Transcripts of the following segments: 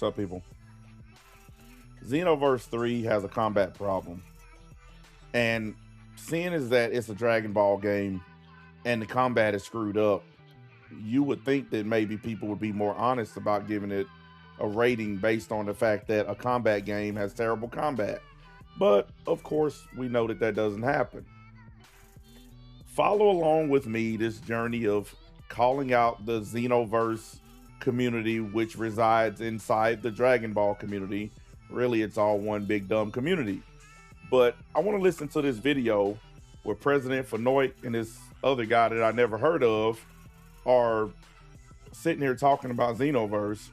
What's up, people? Xenoverse 3 has a combat problem. And seeing as that it's a Dragon Ball game and the combat is screwed up, you would think that maybe people would be more honest about giving it a rating based on the fact that a combat game has terrible combat. But of course, we know that that doesn't happen. Follow along with me this journey of calling out the Xenoverse community, which resides inside the Dragon Ball community. Really, it's all one big dumb community. But I want to listen to this video where President Fanoit and this other guy that I never heard of are sitting here talking about Xenoverse.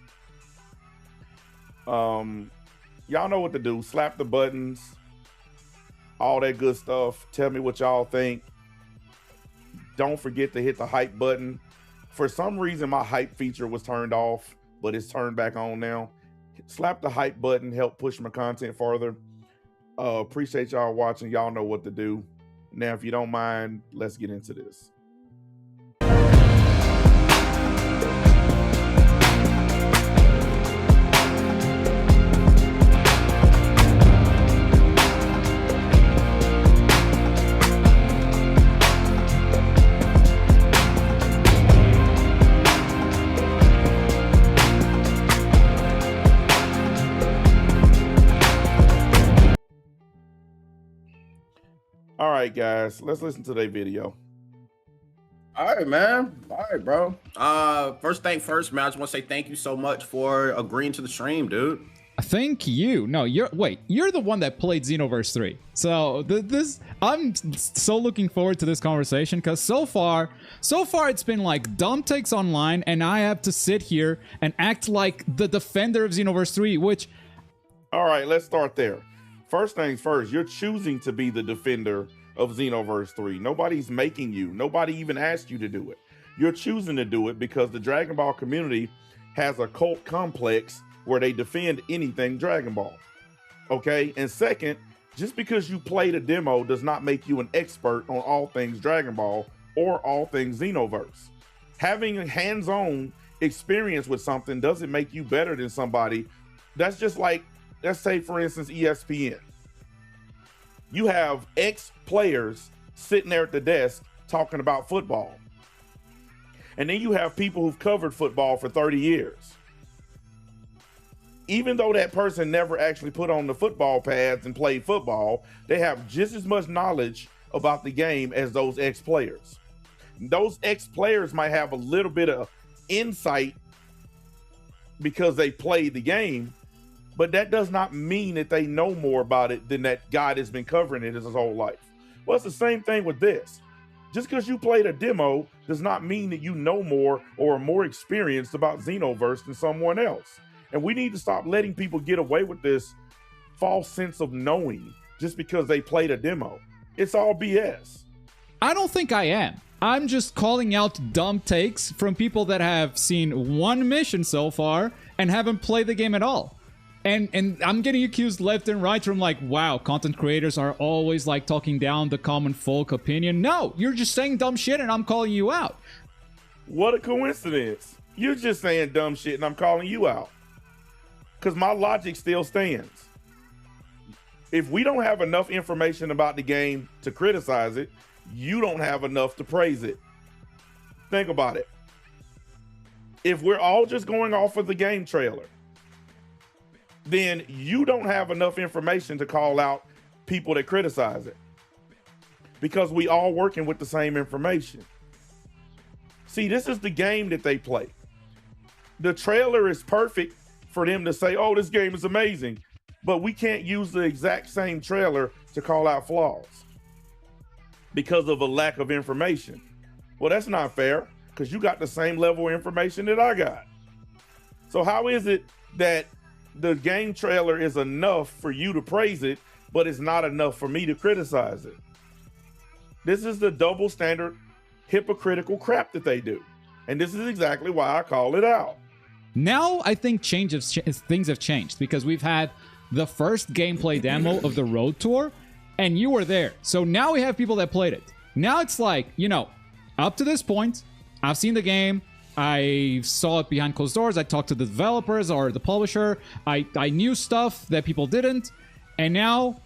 Y'all know what to do. Slap the buttons, all that good stuff. Tell me what y'all think. Don't forget to hit the hype button. For some reason, my hype feature was turned off, but it's turned back on now. Slap the hype button, help push my content farther. Appreciate y'all watching. Y'all know what to do. Now, if you don't mind, let's get into this. All right, guys, let's listen to their video. All right, man. All right, bro. First thing first, man, I just want to say thank you so much for agreeing to the stream, dude. Thank you. No, you're the one that played Xenoverse 3. So I'm so looking forward to this conversation because so far it's been like dumb takes online, and I have to sit here and act like the defender of Xenoverse 3, which. All right, let's start there. First things first, you're choosing to be the defender of Xenoverse 3. Nobody's making you. Nobody even asked you to do it. You're choosing to do it because the Dragon Ball community has a cult complex where they defend anything Dragon Ball. Okay? And second, just because you played a demo does not make you an expert on all things Dragon Ball or all things Xenoverse. Having a hands-on experience with something doesn't make you better than somebody. That's just like, let's say, for instance, ESPN. You have ex-players sitting there at the desk talking about football. And then you have people who've covered football for 30 years. Even though that person never actually put on the football pads and played football, they have just as much knowledge about the game as those ex-players. Those ex-players might have a little bit of insight because they played the game, but that does not mean that they know more about it than that guy that's been covering it his whole life. Well, it's the same thing with this. Just because you played a demo does not mean that you know more or are more experienced about Xenoverse than someone else. And we need to stop letting people get away with this false sense of knowing just because they played a demo. It's all BS. I don't think I am. I'm just calling out dumb takes from people that have seen one mission so far and haven't played the game at all. And I'm getting accused left and right from like, wow, content creators are always like talking down the common folk opinion. No, you're just saying dumb shit and I'm calling you out. What a coincidence. You're just saying dumb shit and I'm calling you out. Because my logic still stands. If we don't have enough information about the game to criticize it, you don't have enough to praise it. Think about it. If we're all just going off of the game trailer, then you don't have enough information to call out people that criticize it because we all working with the same information. See, this is the game that they play. The trailer is perfect for them to say, oh, this game is amazing, but we can't use the exact same trailer to call out flaws because of a lack of information. Well, that's not fair because you got the same level of information that I got. So how is it that the game trailer is enough for you to praise it, but it's not enough for me to criticize it? This is the double standard, hypocritical crap that they do. And this is exactly why I call it out. Now I think things have changed because we've had the first gameplay demo of the Road Tour and you were there. So now we have people that played it. Now it's like, you know, up to this point, I've seen the game. I saw it behind closed doors. I talked to the developers or the publisher. I knew stuff that people didn't. And now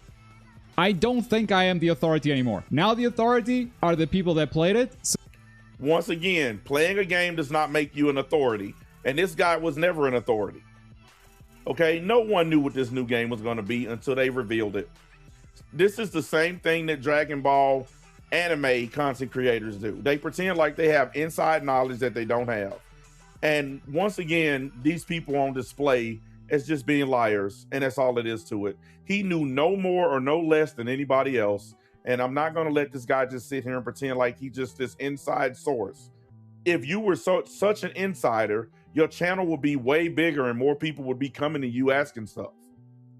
I don't think I am the authority anymore. Now the authority are the people that played it. So once again, playing a game does not make you an authority. And this guy was never an authority. Okay, no one knew what this new game was going to be until they revealed it. This is the same thing that Dragon Ball anime content creators do. They pretend like they have inside knowledge that they don't have. And once again, these people on display as just being liars, and that's all it is to it. He knew no more or no less than anybody else, and I'm not going to let this guy just sit here and pretend like he's just this inside source. If you were such an insider, your channel would be way bigger and more people would be coming to you asking stuff.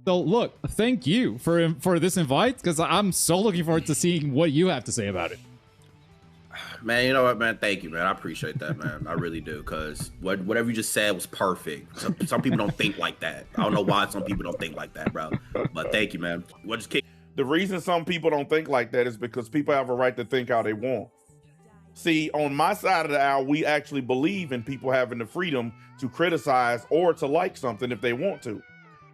So look, thank you for this invite, because I'm so looking forward to seeing what you have to say about it. Man, you know what, man? Thank you, man. I appreciate that, man. I really do, because whatever you just said was perfect. Some people don't think like that. I don't know why some people don't think like that, bro. But thank you, man. What just kick? The reason some people don't think like that is because people have a right to think how they want. See, on my side of the aisle, we actually believe in people having the freedom to criticize or to like something if they want to.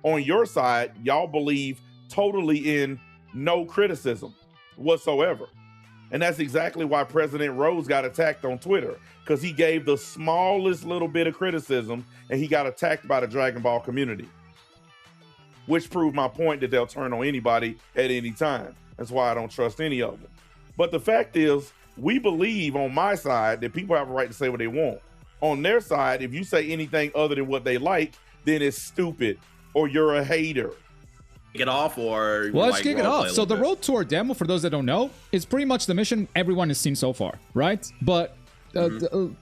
On your side, y'all believe totally in no criticism whatsoever. And that's exactly why President Rose got attacked on Twitter, because he gave the smallest little bit of criticism and he got attacked by the Dragon Ball community, which proved my point that they'll turn on anybody at any time. That's why I don't trust any of them. But the fact is, we believe on my side that people have a right to say what they want. On their side, if you say anything other than what they like, then it's stupid or you're a hater. Kick it off, or well, let's kick it off. So the road tour demo, for those that don't know, is pretty much the mission everyone has seen so far, right? But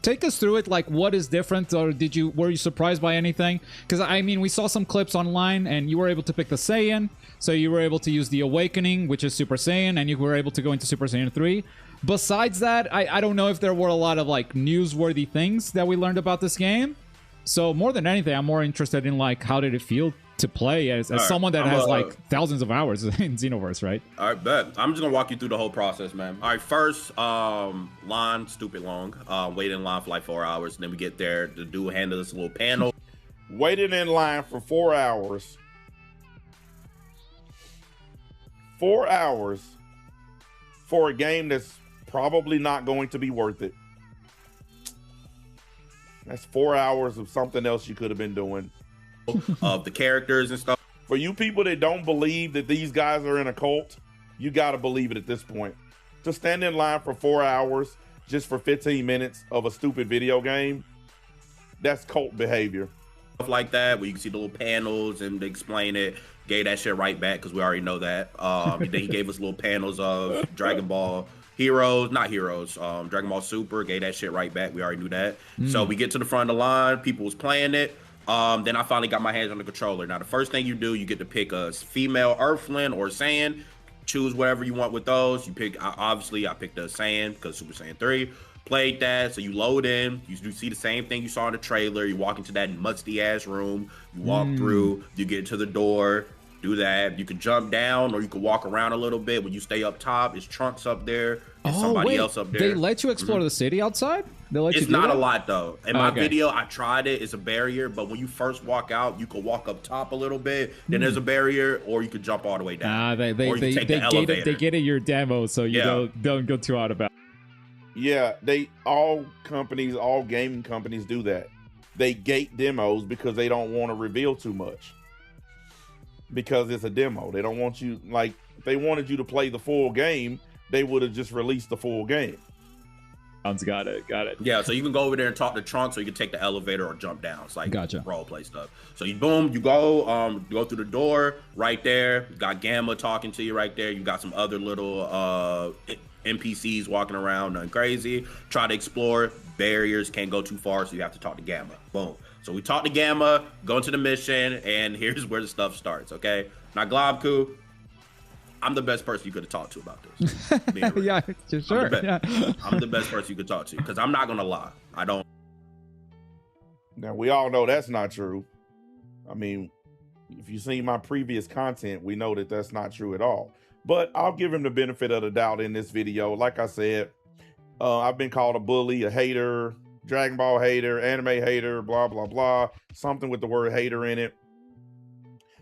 take us through it. Like, what is different, or were you surprised by anything? Because I mean, we saw some clips online, and you were able to pick the Saiyan, so you were able to use the Awakening, which is Super Saiyan, and you were able to go into Super Saiyan 3. Besides that, I don't know if there were a lot of like newsworthy things that we learned about this game. So more than anything, I'm more interested in like, how did it feel to play as someone that has like thousands of hours in Xenoverse, right? All right, bet. I'm just gonna walk you through the whole process, man. All right, first, line, stupid long. Waited in line for like 4 hours. And then we get there. The dude handed us a little panel. Waited in line for 4 hours. 4 hours for a game that's probably not going to be worth it. That's 4 hours of something else you could have been doing. Of the characters and stuff. For you people that don't believe that these guys are in a cult, you got to believe it at this point. To stand in line for 4 hours just for 15 minutes of a stupid video game, that's cult behavior. Stuff like that, where you can see the little panels and they explain it. Gave that shit right back, because we already know that. Then he gave us little panels of Dragon Ball Heroes, not Heroes, Dragon Ball Super. Gave that shit right back. We already knew that. So we get to the front of the line. People was playing it. Then I finally got my hands on the controller. Now, the first thing you do, you get to pick a female Earthling or Saiyan. Choose whatever you want with those. You pick, obviously, I picked the Saiyan because Super Saiyan 3. Played that, so you load in. You do see the same thing you saw in the trailer. You walk into that musty-ass room. You walk through. You get to the door. Do that. You can jump down, or you can walk around a little bit. When you stay up top, it's Trunks up there. There's somebody else up there. They let you explore the city outside? It's not a lot, though. In my video, I tried it. It's a barrier, but when you first walk out, you can walk up top a little bit. Then there's a barrier, or you can jump all the way down. They gated your demo, so you don't go too out about it. Yeah, all gaming companies do that. They gate demos because they don't want to reveal too much. Because it's a demo. They don't want you, like, if they wanted you to play the full game, they would have just released the full game. Got it. Yeah, so you can go over there and talk to Trunks, or you can take the elevator or jump down. It's like role play stuff. So you go through the door right there. You got Gamma talking to you right there. You got some other little NPCs walking around, nothing crazy. Try to explore. Barriers, can't go too far, so you have to talk to Gamma. Boom. So we talk to Gamma, go into the mission, and here's where the stuff starts, okay? Now, Globku, I'm the best person you could have talked to about this. Yeah, sure. I'm the best person you could talk to, because I'm not going to lie. I don't. Now, we all know that's not true. I mean, if you've seen my previous content, we know that that's not true at all. But I'll give him the benefit of the doubt in this video. Like I said, I've been called a bully, a hater, Dragon Ball hater, anime hater, blah, blah, blah. Something with the word hater in it.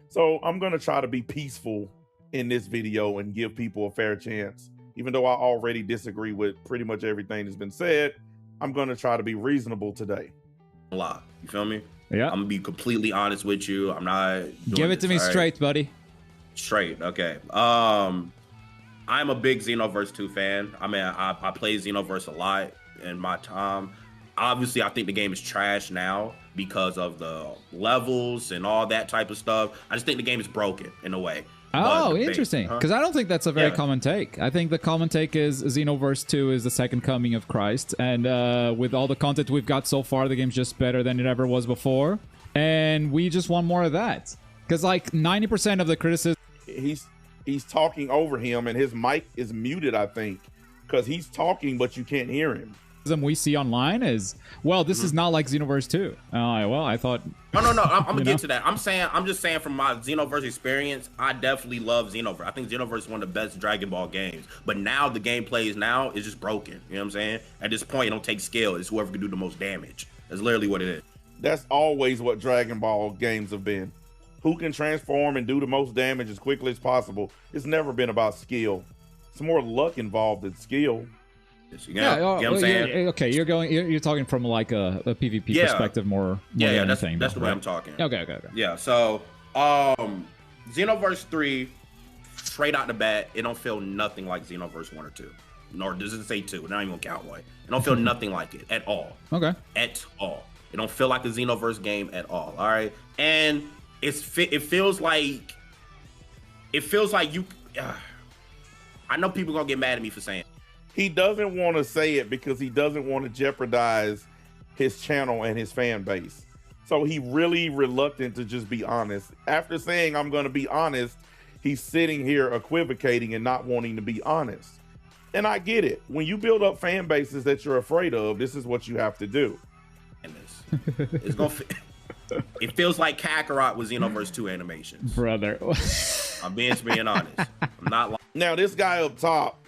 So I'm going to try to be peaceful in this video and give people a fair chance. Even though I already disagree with pretty much everything that's been said, I'm going to try to be reasonable today. A lot. You feel me? Yeah. I'm going to be completely honest with you. I'm not doing Give it to me straight, buddy. Straight. Okay. I'm a big Xenoverse 2 fan. I mean, I play Xenoverse a lot in my time. Obviously, I think the game is trash now because of the levels and all that type of stuff. I just think the game is broken in a way. Oh, interesting. Because I don't think that's a very common take. I think the common take is Xenoverse 2 is the second coming of Christ. And with all the content we've got so far, the game's just better than it ever was before. And we just want more of that. Because like 90% of the criticism... He's talking over him and his mic is muted, I think. Because he's talking, but you can't hear him. We see online is, well, this is not like Xenoverse 2. Well, I thought... No, I'm gonna get to that. I'm just saying from my Xenoverse experience, I definitely love Xenoverse. I think Xenoverse is one of the best Dragon Ball games. But now the gameplay is just broken. You know what I'm saying? At this point, it don't take skill. It's whoever can do the most damage. That's literally what it is. That's always what Dragon Ball games have been. Who can transform and do the most damage as quickly as possible. It's never been about skill. It's more luck involved than skill. You know what I'm saying? Okay, you're talking from like a PvP perspective more than anything. That's the way I'm talking. Okay. Yeah, so Xenoverse 3, straight out the bat, it don't feel nothing like Xenoverse 1 or 2. Nor does it say 2, not even gonna count one. It don't feel nothing like it at all. Okay. At all. It don't feel like a Xenoverse game at all. All right. And it feels like you I know people gonna get mad at me for saying it. He doesn't want to say it because he doesn't want to jeopardize his channel and his fan base. So he really reluctant to just be honest. After saying, I'm going to be honest, he's sitting here equivocating and not wanting to be honest. And I get it. When you build up fan bases that you're afraid of, this is what you have to do. It's gonna it feels like Kakarot with Xenoverse 2 animations. Brother. I'm being honest. I'm not lying. Now, this guy up top,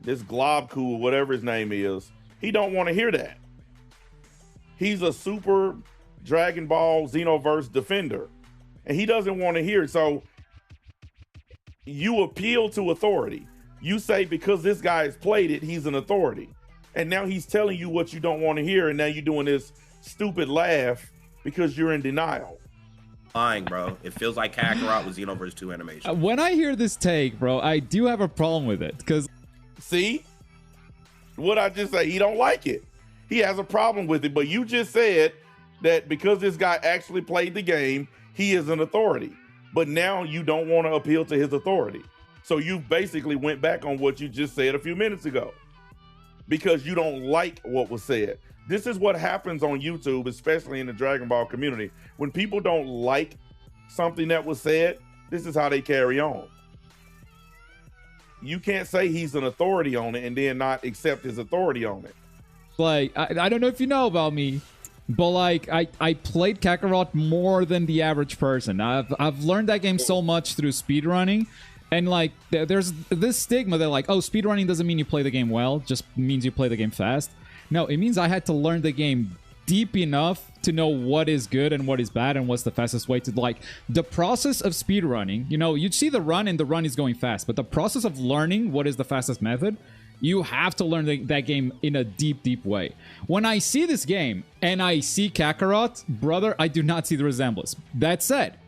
this Globcool, whatever his name is, he don't want to hear that. He's a super Dragon Ball Xenoverse defender, and he doesn't want to hear it. So you appeal to authority. You say because this guy has played it, he's an authority. And now he's telling you what you don't want to hear, and now you're doing this stupid laugh because you're in denial. Lying, bro. It feels like Kakarot with Xenoverse 2 animation. When I hear this take, bro, I do have a problem with it because... See? What I just say, he don't like it. He has a problem with it, but you just said that because this guy actually played the game, he is an authority. But now you don't want to appeal to his authority. So you basically went back on what you just said a few minutes ago because you don't like what was said. This is what happens on YouTube, especially in the Dragon Ball community. When people don't like something that was said, this is how they carry on. You can't say he's an authority on it and then not accept his authority on it. Like, I don't know if you know about me, but like I played Kakarot more than the average person. I've learned that game so much through speedrunning, and like there's this stigma that like, oh, speedrunning doesn't mean you play the game well, just means you play the game fast. No, it means I had to learn the game deep enough to know what is good and what is bad and what's the fastest way to, like, the process of speedrunning. You know, you'd see the run and the run is going fast, but the process of learning what is the fastest method, you have to learn that game in a deep way. When I see this game and I see Kakarot, brother, I do not see the resemblance. That said,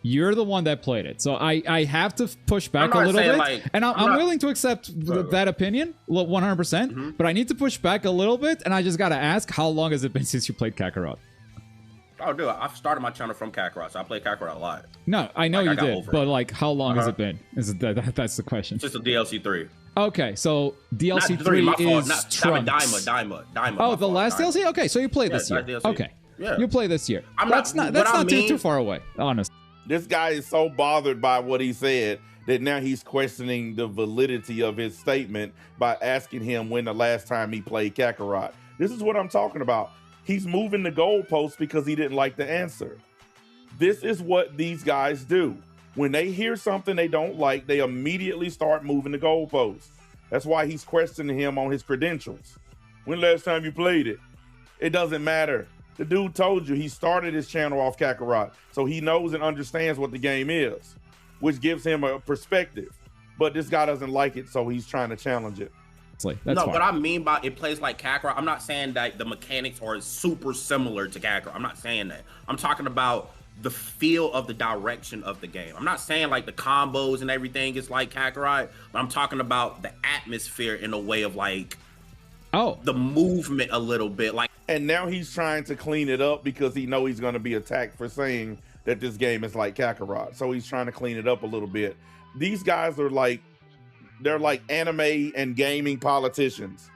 you're the one that played it, so I have to push back a little bit, like, and I'm willing to accept that opinion 100%, but I need to push back a little bit, and I just gotta ask, how long has it been since you played Kakarot? Oh, dude, I've started my channel from Kakarot, so I play Kakarot a lot. No, I know like, you did, but like, how long has it been? That's the question. It's just a DLC 3. Okay, so DLC 3 is Trunks. Daima. Oh, the last DLC? Okay, so you played this year. Okay, you play this year. That's not too far away, honestly. This guy is so bothered by what he said that now he's questioning the validity of his statement by asking him when the last time he played Kakarot. This is what I'm talking about. He's moving the goalposts because he didn't like the answer. This is what these guys do. When they hear something they don't like, they immediately start moving the goalposts. That's why he's questioning him on his credentials. When last time you played it? It doesn't matter. The dude told you he started his channel off Kakarot, so he knows and understands what the game is, which gives him a perspective. But this guy doesn't like it, so he's trying to challenge it. That's no, fine. what I mean by it plays like Kakarot, I'm not saying that the mechanics are super similar to Kakarot. I'm not saying that. I'm talking about the feel of the direction of the game. I'm not saying like the combos and everything is like Kakarot, but I'm talking about the atmosphere in a way of like the movement a little bit. Like, and now he's trying to clean it up because he know he's going to be attacked for saying that this game is like Kakarot. So he's trying to clean it up a little bit. These guys are like, they're like anime and gaming politicians.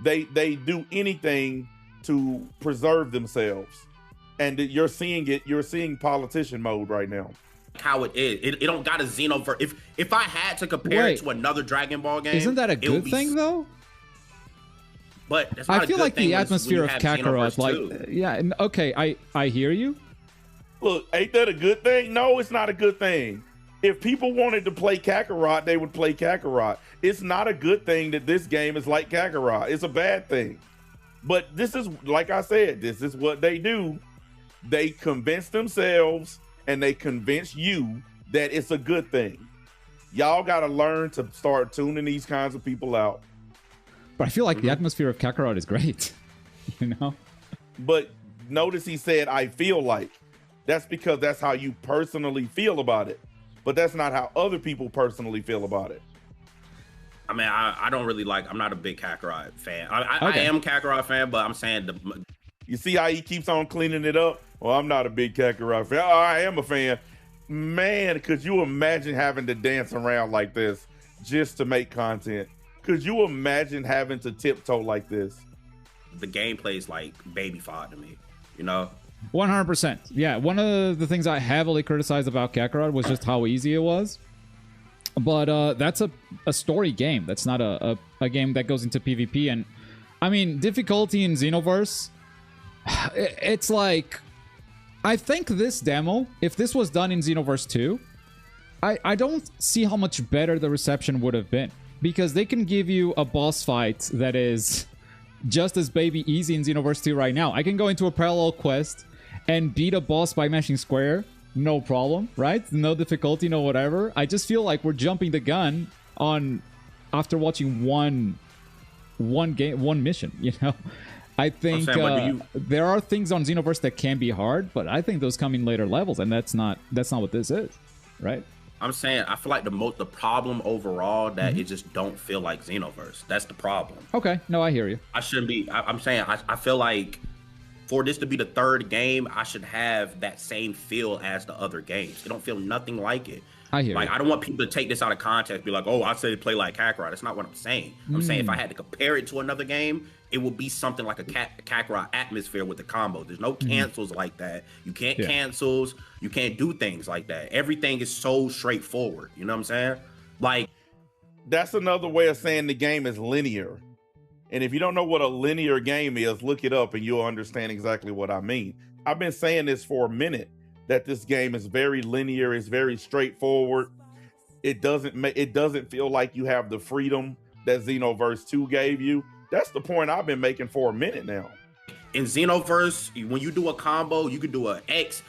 They do anything to preserve themselves. And you're seeing it. You're seeing politician mode right now. How it is. It don't got a Xenoverse. If I had to compare it to another Dragon Ball game, isn't that a good thing though? But that's not I feel like the atmosphere of Kakarot, like, okay, I hear you. Look, ain't that a good thing? No, it's not a good thing. If people wanted to play Kakarot, they would play Kakarot. It's not a good thing that this game is like Kakarot. It's a bad thing. But this is, like I said, this is what they do. They convince themselves and they convince you that it's a good thing. Y'all got to learn to start tuning these kinds of people out. But I feel like the atmosphere of Kakarot is great, you know? But notice he said, I feel like. That's because that's how you personally feel about it. But that's not how other people personally feel about it. I mean, I don't really like, I'm not a big Kakarot fan. I am a Kakarot fan, but I'm saying you see how he keeps on cleaning it up? Well, I'm not a big Kakarot fan. I am a fan. Man, could you imagine having to dance around like this just to make content? Could you imagine having to tiptoe like this? The gameplay is like baby fod to me, you know? 100%. Yeah, one of the things I heavily criticized about Kakarot was just how easy it was. But that's a story game. That's not a game that goes into PvP. And I mean, difficulty in Xenoverse, it's like, I think this demo, if this was done in Xenoverse 2, I don't see how much better the reception would have been. Because they can give you a boss fight that is just as baby easy in Xenoverse 2 right now. I can go into a parallel quest and beat a boss by mashing square. No problem, right? No difficulty, no whatever. I just feel like we're jumping the gun on after watching one mission, you know? I think there are things on Xenoverse that can be hard, but I think those come in later levels, and that's not what this is, right? I'm saying I feel like the problem overall that it just don't feel like Xenoverse. That's the problem. Okay, no, I hear you. I shouldn't be. I'm saying I feel like for this to be the third game, I should have that same feel as the other games. It don't feel nothing like it. I hear like you. I don't want people to take this out of context, be like, "Oh, I said play like Kakarot." That's not what I'm saying. I'm saying if I had to compare it to another game, it would be something like a Kakarot atmosphere with the combo. There's no cancels like that. You can't cancels. You can't do things like that. Everything is so straightforward. You know what I'm saying? Like, that's another way of saying the game is linear. And if you don't know what a linear game is, look it up and you'll understand exactly what I mean. I've been saying this for a minute, that this game is very linear, it's very straightforward. It doesn't feel like you have the freedom that Xenoverse 2 gave you. That's the point I've been making for a minute now. In Xenoverse, when you do a combo, you could do a X,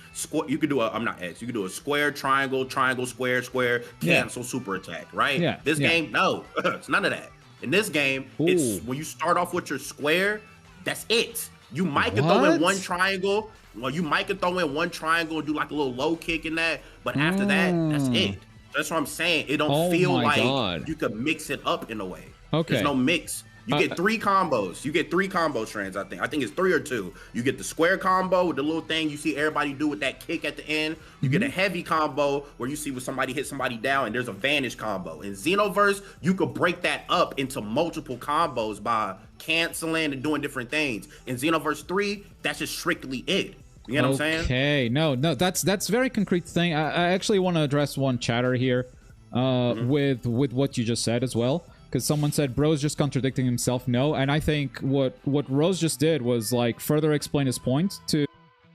you could do a square, triangle, square, cancel, super attack, right? Yeah. This game, no, it's none of that. In this game, it's when you start off with your square, that's it. You might could throw in one triangle. Well, you might could throw in one triangle and do like a little low kick in that, but after that, that's it. That's what I'm saying. It don't feel like you could mix it up in a way. Okay. There's no mix. You get three combos. You get three combo strands, I think. I think it's 3 or 2. You get the square combo with the little thing you see everybody do with that kick at the end. You get a heavy combo where you see when somebody hits somebody down and there's a vanish combo. In Xenoverse, you could break that up into multiple combos by canceling and doing different things. In Xenoverse 3, that's just strictly it. You know what I'm saying? Okay, no, that's very concrete thing. I actually want to address one chatter here with what you just said as well. Because someone said Bro's just contradicting himself. No, and I think what Rose just did was like further explain his point to.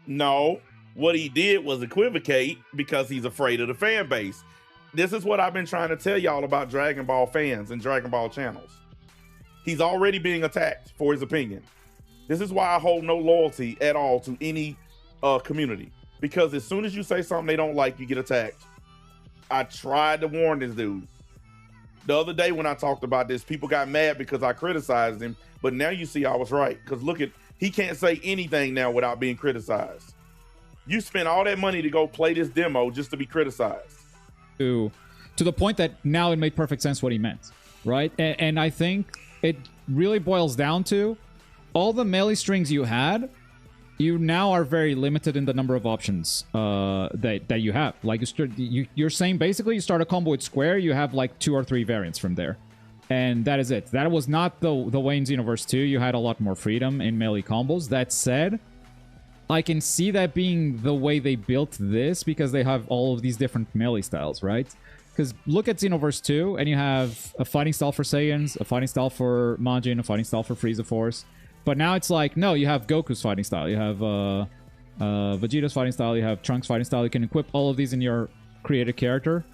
No, what he did was equivocate because he's afraid of the fan base. This is what I've been trying to tell y'all about Dragon Ball fans and Dragon Ball channels. He's already being attacked for his opinion. This is why I hold no loyalty at all to any community. Because as soon as you say something they don't like, you get attacked. I tried to warn this dude. The other day when I talked about this, people got mad because I criticized him. But now you see I was right. Because look at, he can't say anything now without being criticized. You spent all that money to go play this demo just to be criticized. To the point that now it made perfect sense what he meant, right? And I think it really boils down to all the melee strings you had, you now are very limited in the number of options that you have. Like you're saying basically you start a combo with square, you have like 2 or 3 variants from there. And that is it. That was not the way in Xenoverse 2. You had a lot more freedom in melee combos. That said, I can see that being the way they built this because they have all of these different melee styles, right? Because look at Xenoverse 2, and you have a fighting style for Saiyans, a fighting style for Majin, a fighting style for Frieza Force. But now it's like, no, you have Goku's fighting style, you have Vegeta's fighting style, you have Trunks' fighting style. You can equip all of these in your created character.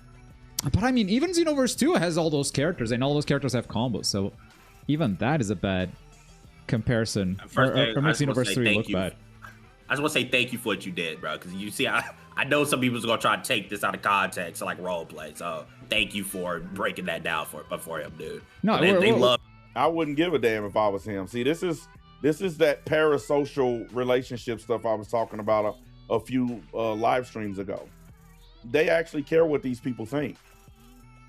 But I mean, even Xenoverse 2 has all those characters, and all those characters have combos. So even that is a bad comparison. Or makes Xenoverse 3 look bad. I just want to say thank you for what you did, bro. Because you see, I know some people's gonna try to take this out of context, like role play. So thank you for breaking that down for him, dude. No, they love. I wouldn't give a damn if I was him. See, this is that parasocial relationship stuff I was talking about a few live streams ago. They actually care what these people think.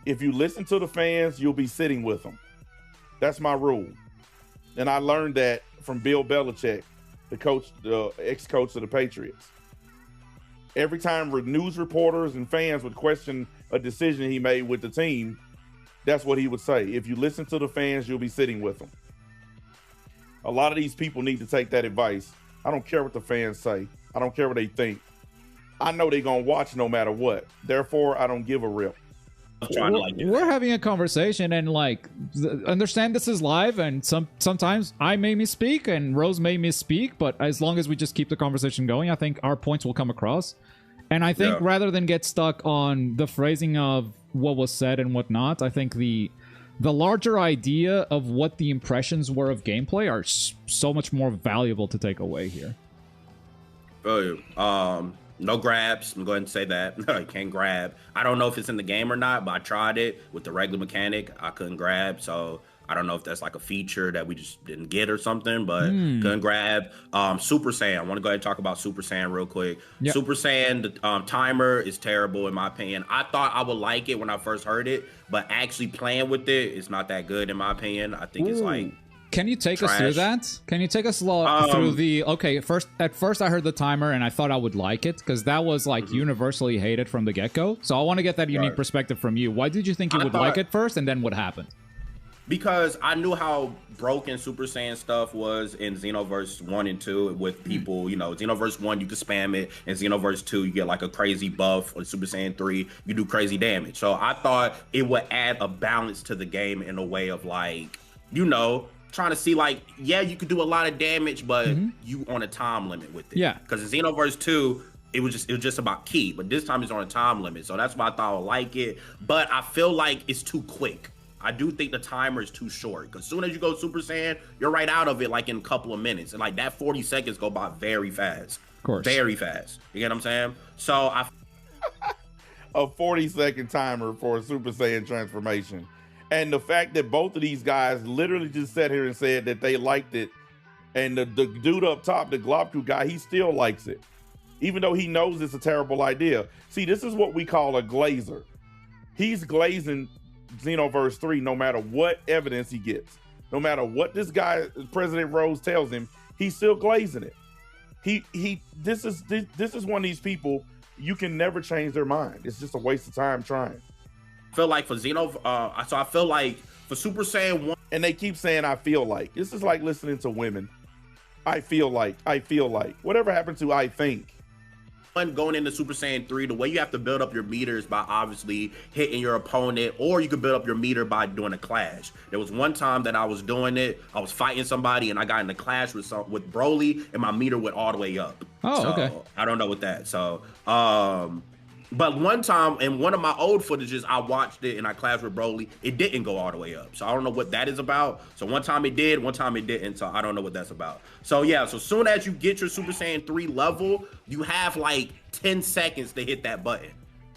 If you listen to the fans, you'll be sitting with them. That's my rule. And I learned that from Bill Belichick, the ex-coach of the Patriots. Every time news reporters and fans would question a decision he made with the team, that's what he would say. If you listen to the fans, you'll be sitting with them. A lot of these people need to take that advice. I don't care what the fans say. I don't care what they think. I know they're going to watch no matter what. Therefore, I don't give a rip. We're having a conversation, and like, understand this is live, and sometimes I may misspeak and Rose may misspeak, but as long as we just keep the conversation going, I think our points will come across. And I think rather than get stuck on the phrasing of what was said and whatnot, I think the larger idea of what the impressions were of gameplay are so much more valuable to take away here. No grabs. I'm going to say that. I can't grab. I don't know if it's in the game or not, but I tried it with the regular mechanic. I couldn't grab, so I don't know if that's like a feature that we just didn't get or something, but couldn't grab. Super Saiyan. I want to go ahead and talk about Super Saiyan real quick. Yep. Super Saiyan, the timer is terrible in my opinion. I thought I would like it when I first heard it, but actually playing with it, it's not that good in my opinion. I think it's like... Can you take us through that? Can you take us through the... Okay, at first I heard the timer and I thought I would like it because that was like universally hated from the get-go. So I want to get that unique perspective from you. Why did you think you would like it first, and then what happened? Because I knew how broken Super Saiyan stuff was in Xenoverse 1 and 2 with people, you know, Xenoverse 1, you could spam it, and Xenoverse 2, you get like a crazy buff, or Super Saiyan 3, you do crazy damage. So I thought it would add a balance to the game in a way of like, you know, trying to see like, yeah, you could do a lot of damage, but you on a time limit with it. Yeah. Because in Xenoverse 2, it was just about ki, but this time it's on a time limit. So that's why I thought I would like it. But I feel like it's too quick. I do think the timer is too short. Because as soon as you go Super Saiyan, you're right out of it like in a couple of minutes. And like that 40 seconds go by very fast. Of course. Very fast. You get what I'm saying? So a 40-second timer for a Super Saiyan transformation. And the fact that both of these guys literally just sat here and said that they liked it, and the dude up top, the Globku guy, he still likes it, even though he knows it's a terrible idea. See, this is what we call a glazer. He's glazing Xenoverse 3 no matter what evidence he gets. No matter what this guy, President Rose, tells him, he's still glazing it. This is one of these people, you can never change their mind. It's just a waste of time trying. I feel like for I feel like for Super Saiyan 1, and they keep saying I feel like. This is like listening to women. I feel like. Whatever happened to I think? Going into Super Saiyan 3, the way you have to build up your meters by obviously hitting your opponent, or you could build up your meter by doing a clash. There was one time that I was doing it, I was fighting somebody and I got in a clash with Broly and my meter went all the way up. Oh, so, okay. I don't know what that. So But one time in one of my old footages, I watched it and I clashed with Broly. It didn't go all the way up. So I don't know what that is about. So one time it did, one time it didn't. So I don't know what that's about. So yeah, so soon as you get your Super Saiyan 3 level, you have like 10 seconds to hit that button.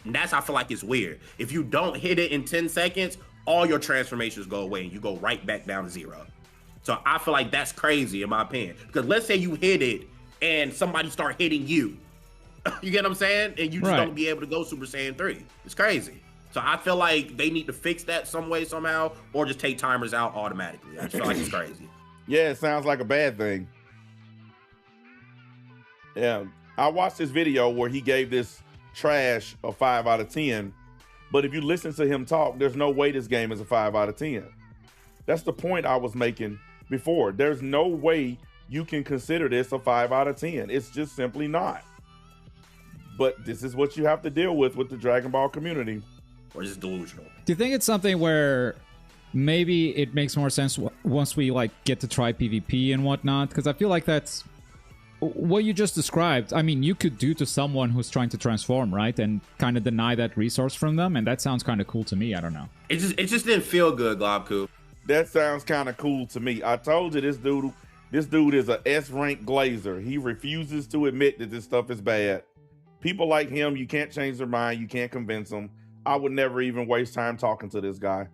And that's, I feel like it's weird. If you don't hit it in 10 seconds, all your transformations go away and you go right back down to 0. So I feel like that's crazy in my opinion. Because let's say you hit it and somebody start hitting you. You get what I'm saying? And you just don't be able to go Super Saiyan 3. It's crazy. So I feel like they need to fix that some way, somehow, or just take timers out automatically. I just feel like it's crazy. Yeah, it sounds like a bad thing. Yeah, I watched this video where he gave this trash a 5 out of 10. But if you listen to him talk, there's no way this game is a 5 out of 10. That's the point I was making before. There's no way you can consider this a 5 out of 10. It's just simply not. But this is what you have to deal with the Dragon Ball community. Or just delusional. Do you think it's something where maybe it makes more sense once we like get to try PvP and whatnot? Because I feel like that's what you just described. I mean, you could do to someone who's trying to transform, right? And kind of deny that resource from them. And that sounds kind of cool to me. I don't know. It just didn't feel good, Globku. That sounds kind of cool to me. I told you this dude is a S-rank glazer. He refuses to admit that this stuff is bad. People like him, you can't change their mind. You can't convince them. I would never even waste time talking to this guy.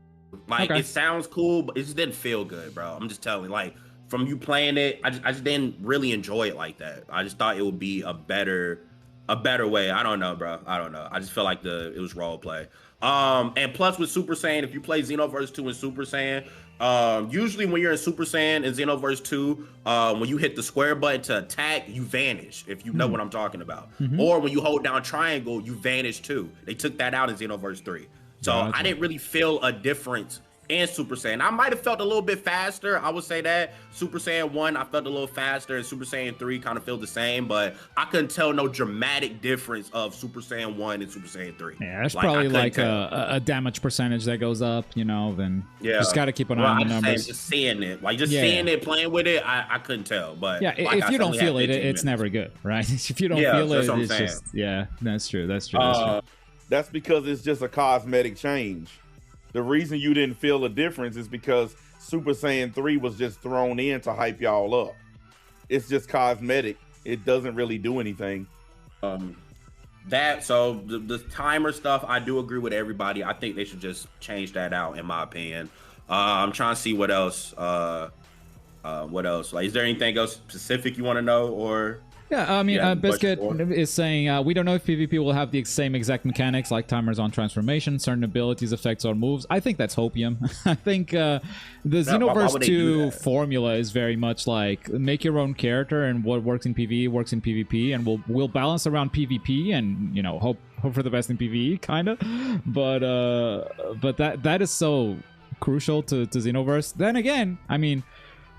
Like, It sounds cool, but it just didn't feel good, bro. I'm just telling you, like, from you playing it, I just didn't really enjoy it like that. I just thought it would be a better way. I don't know, bro. I don't know. I just felt like it was role play. And plus with Super Saiyan, if you play Xenoverse 2 and Super Saiyan, usually when you're in Super Saiyan and Xenoverse 2, when you hit the square button to attack, you vanish, if you know what I'm talking about. Or when you hold down triangle, you vanish too. They took that out in Xenoverse 3. So I didn't really feel a difference in Super Saiyan. I might have felt a little bit faster. I would say that. Super Saiyan 1, I felt a little faster, and Super Saiyan 3 kind of feel the same, but I couldn't tell no dramatic difference of Super Saiyan 1 and Super Saiyan 3. Yeah, there's probably like a damage percentage that goes up, you know, then just got to keep an eye on the numbers. Just seeing it, seeing it, playing with it, I couldn't tell. But yeah, if you don't feel it, it's never good, right? If you don't feel it, it's just, that's true. That's true. That's because it's just a cosmetic change. The reason you didn't feel a difference is because Super Saiyan 3 was just thrown in to hype y'all up. It's just cosmetic. It doesn't really do anything. The timer stuff, I do agree with everybody. I think they should just change that out, in my opinion. I'm trying to see what else. Like, is there anything else specific you want to know, or? Yeah, I mean, Biscuit is saying, we don't know if PvP will have the same exact mechanics like timers on transformation, certain abilities, effects, or moves. I think that's hopium. I think the Xenoverse 2 formula is very much like, make your own character, and what works in PvE works in PvP, and we'll balance around PvP and, you know, hope for the best in PvE, kind of. But that is so crucial to Xenoverse. Then again, I mean,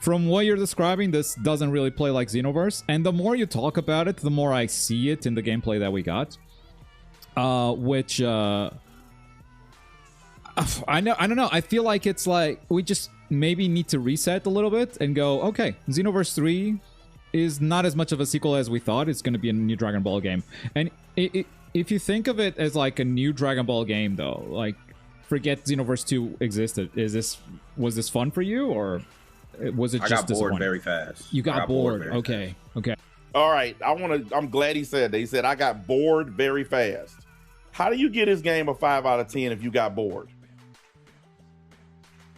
from what you're describing, this doesn't really play like Xenoverse, and the more you talk about it, the more I see it in the gameplay that we got. Which I don't know. I feel like it's like we just maybe need to reset a little bit and go, okay, Xenoverse 3 is not as much of a sequel as we thought. It's going to be a new Dragon Ball game, and if you think of it as like a new Dragon Ball game, though, like forget Xenoverse 2 existed. Was this fun for you, or was it just I got bored very fast? You got bored. Okay. All right. I'm glad he said that. He said, I got bored very fast. How do you get this game a 5 out of 10 if you got bored?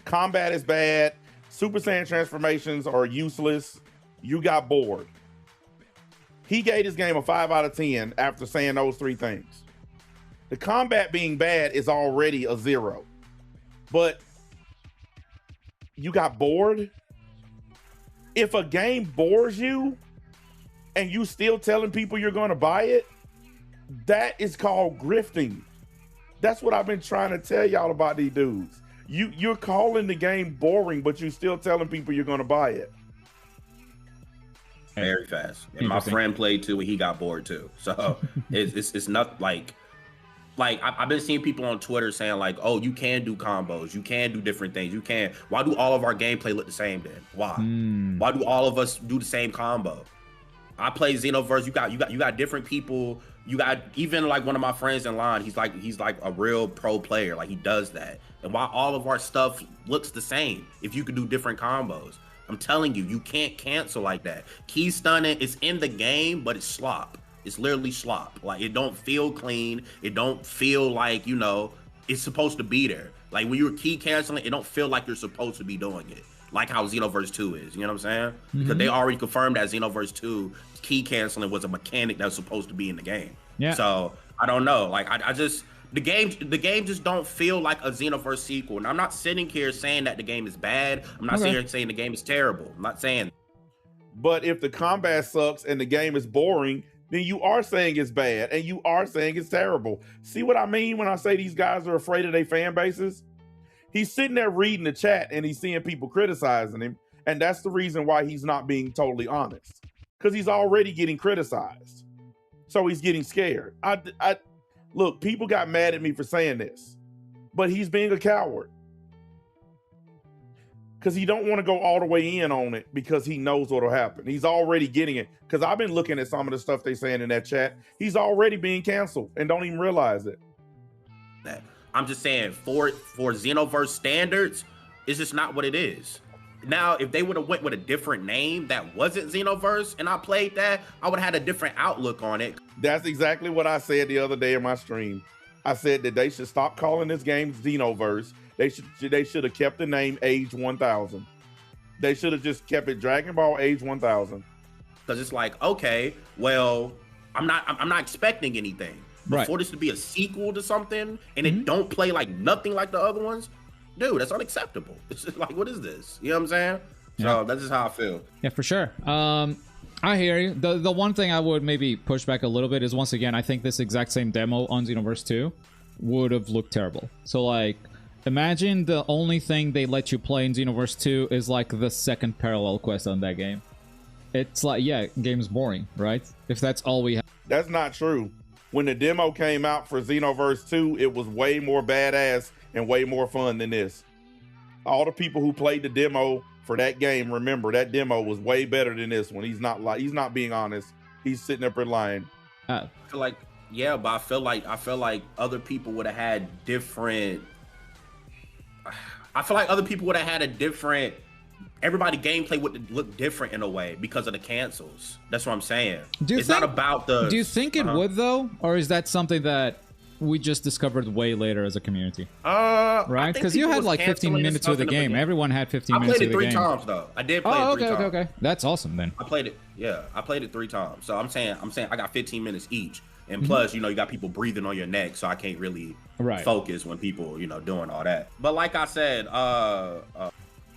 Combat is bad. Super Saiyan transformations are useless. You got bored. He gave this game a 5 out of 10 after saying those 3 things. The combat being bad is already a 0. But you got bored? If a game bores you and you still telling people you're going to buy it, that is called grifting. That's what I've been trying to tell y'all about these dudes. You're calling the game boring, but you still telling people you're going to buy it. Very fast. And my friend played too, and he got bored too. So it's not like I've been seeing people on Twitter saying like, oh, you can do combos, you can do different things, you can. Why do all of our gameplay look the same then? Why? Why do all of us do the same combo? I play Xenoverse. You got different people you got even like one of my friends in line. He's like a real pro player. Like he does that. And while all of our stuff looks the same, if you could do different combos, I'm telling you, you can't cancel like that. Key stunning is in the game, but it's slop. It's literally slop. Like it don't feel clean. It don't feel like, you know, it's supposed to be there. Like when you're key canceling, it don't feel like you're supposed to be doing it. Like how Xenoverse 2 is, you know what I'm saying? Because they already confirmed that Xenoverse 2 key canceling was a mechanic that was supposed to be in the game. Yeah. So I don't know. Like I just the game just don't feel like a Xenoverse sequel. And I'm not sitting here saying that the game is bad. I'm not sitting here saying the game is terrible. I'm not saying. But if the combat sucks and the game is boring, then you are saying it's bad and you are saying it's terrible. See what I mean when I say these guys are afraid of their fan bases? He's sitting there reading the chat and he's seeing people criticizing him. And that's the reason why he's not being totally honest. Because he's already getting criticized. So he's getting scared. Look, people got mad at me for saying this. But he's being a coward. Because he don't want to go all the way in on it because he knows what'll happen. He's already getting it. Because I've been looking at some of the stuff they saying in that chat. He's already being canceled and don't even realize it. I'm just saying for Xenoverse standards, it's just not what it is. Now, if they would have went with a different name that wasn't Xenoverse and I played that, I would have had a different outlook on it. That's exactly what I said the other day in my stream. I said that they should stop calling this game Xenoverse. They should have kept the name Age 1000. They should have just kept it Dragon Ball Age 1000. Because it's like, okay, well, I'm not expecting anything. Right. For this to be a sequel to something and it don't play like nothing like the other ones, dude, that's unacceptable. It's just like, what is this? You know what I'm saying? Yeah. So that's just how I feel. Yeah, for sure. I hear you. The one thing I would maybe push back a little bit is, once again, I think this exact same demo on Xenoverse 2 would have looked terrible. So like, imagine the only thing they let you play in Xenoverse 2 is like the second parallel quest on that game. It's like, yeah, game's boring, right? If that's all we have. That's not true. When the demo came out for Xenoverse 2, it was way more badass and way more fun than this. All the people who played the demo for that game, remember that demo was way better than this one. He's not being honest. He's sitting up and lying. I feel like, yeah, but I feel like other people would have had different. I feel like other people would have had a different. Everybody gameplay would look different in a way because of the cancels. That's what I'm saying. Not about the. Do you think it would though, or is that something that we just discovered way later as a community? Right? Because you had like 15 minutes with the game. Everyone had 15 minutes with the game. I played it 3 times though. I did play it 3 times. Okay. That's awesome then. I played it. Yeah, I played it 3 times. So I'm saying I got 15 minutes each. And plus, you know, you got people breathing on your neck, so I can't really focus when people, you know, doing all that. But like I said,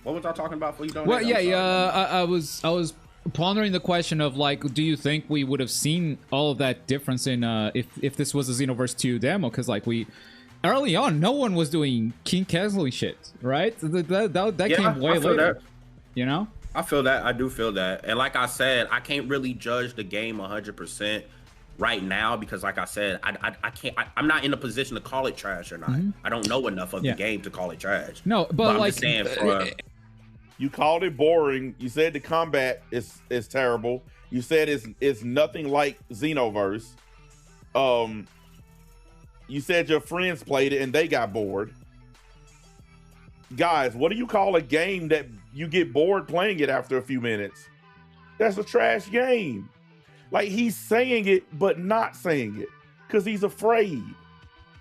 what was I talking about for you? Well, I was pondering the question of like, do you think we would have seen all of that difference in if this was a Xenoverse 2 demo? Because like early on, no one was doing King Castle shit, right? That came way later. You know? I feel that. I do feel that. And like I said, I can't really judge the game 100% right now because, like I said, I can't. I'm not in a position to call it trash or not. I don't know enough of the game to call it trash. No, but I'm like, just saying you called it boring. You said the combat is terrible. You said it's nothing like Xenoverse. You said your friends played it and they got bored. Guys, what do you call a game that you get bored playing it after a few minutes? That's a trash game. Like, he's saying it but not saying it because he's afraid.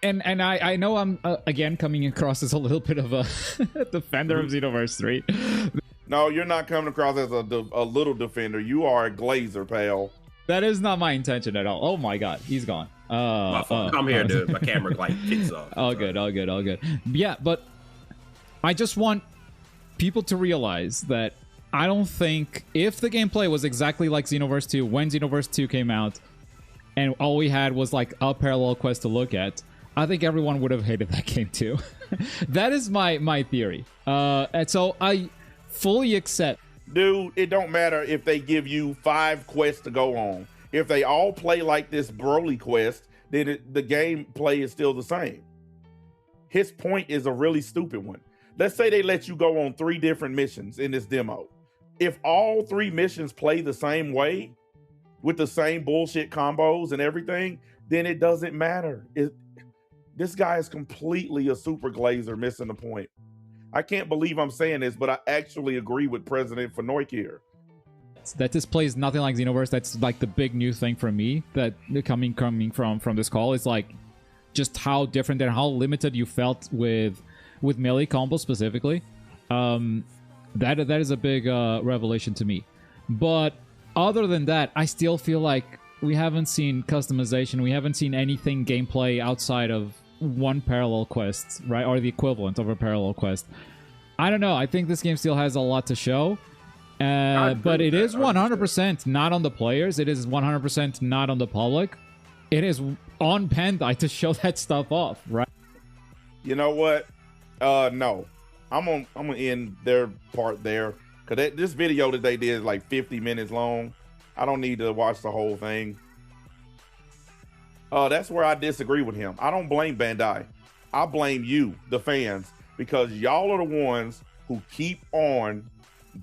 And I know I'm again coming across as a little bit of a defender of Xenoverse 3. No, you're not coming across as a little defender. You are a glazer, pal. That is not my intention at all. Oh my god, he's gone. I'm here, dude. My camera like kicks off. All good. Yeah, but I just want people to realize that I don't think if the gameplay was exactly like Xenoverse 2 when Xenoverse 2 came out, and all we had was like a parallel quest to look at, I think everyone would have hated that game too. That is my theory. And so I fully accept. Dude, it don't matter if they give you 5 quests to go on. If they all play like this Broly quest, then the gameplay is still the same. His point is a really stupid one. Let's say they let you go on 3 different missions in this demo. If all 3 missions play the same way, with the same bullshit combos and everything, then it doesn't matter. This guy is completely a super glazer, missing the point. I can't believe I'm saying this, but I actually agree with President Fenoik here. That display is nothing like Xenoverse. That's like the big new thing for me that coming from this call is like just how different and how limited you felt with melee combos specifically. That is a big revelation to me. But other than that, I still feel like we haven't seen customization. We haven't seen anything gameplay outside of one parallel quest, right? Or the equivalent of a parallel quest. I don't know. I think this game still has a lot to show. But it is 100% not on the players. It is 100% not on the public. It is on Bandai to show that stuff off, right? You know what? No. I'm gonna end their part there. Cause this video that they did is like 50 minutes long. I don't need to watch the whole thing. That's where I disagree with him. I don't blame Bandai. I blame you, the fans, because y'all are the ones who keep on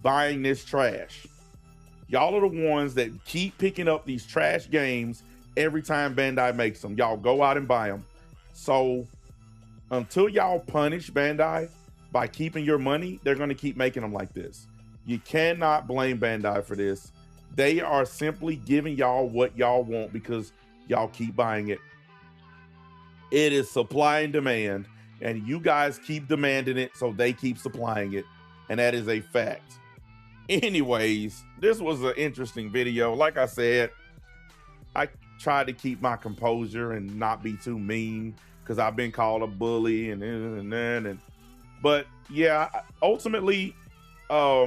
buying this trash. Y'all are the ones that keep picking up these trash games every time Bandai makes them. Y'all go out and buy them. So until y'all punish Bandai by keeping your money, they're going to keep making them like this. You cannot blame Bandai for this. They are simply giving y'all what y'all want because y'all keep buying it. It is supply and demand, and you guys keep demanding it, so they keep supplying it, and that is a fact. Anyways, this was an interesting video. Like I said, I tried to keep my composure and not be too mean because I've been called a bully but yeah, ultimately, a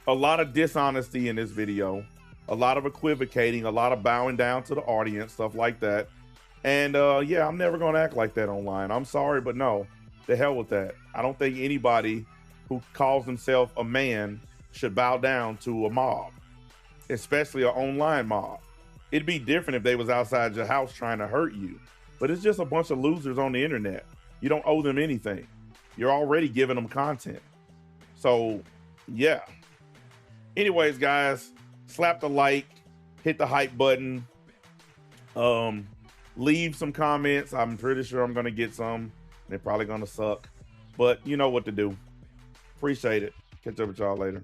lot of dishonesty in this video, a lot of equivocating, a lot of bowing down to the audience, stuff like that. And yeah, I'm never gonna act like that online. I'm sorry, but no, the hell with that. I don't think anybody who calls himself a man should bow down to a mob, especially an online mob. It'd be different if they was outside your house trying to hurt you, but it's just a bunch of losers on the internet. You don't owe them anything. You're already giving them content. So yeah. Anyways, guys, slap the like, hit the hype button, leave some comments. I'm pretty sure I'm gonna get some. They're probably gonna suck, but you know what to do. Appreciate it. Catch up with y'all later.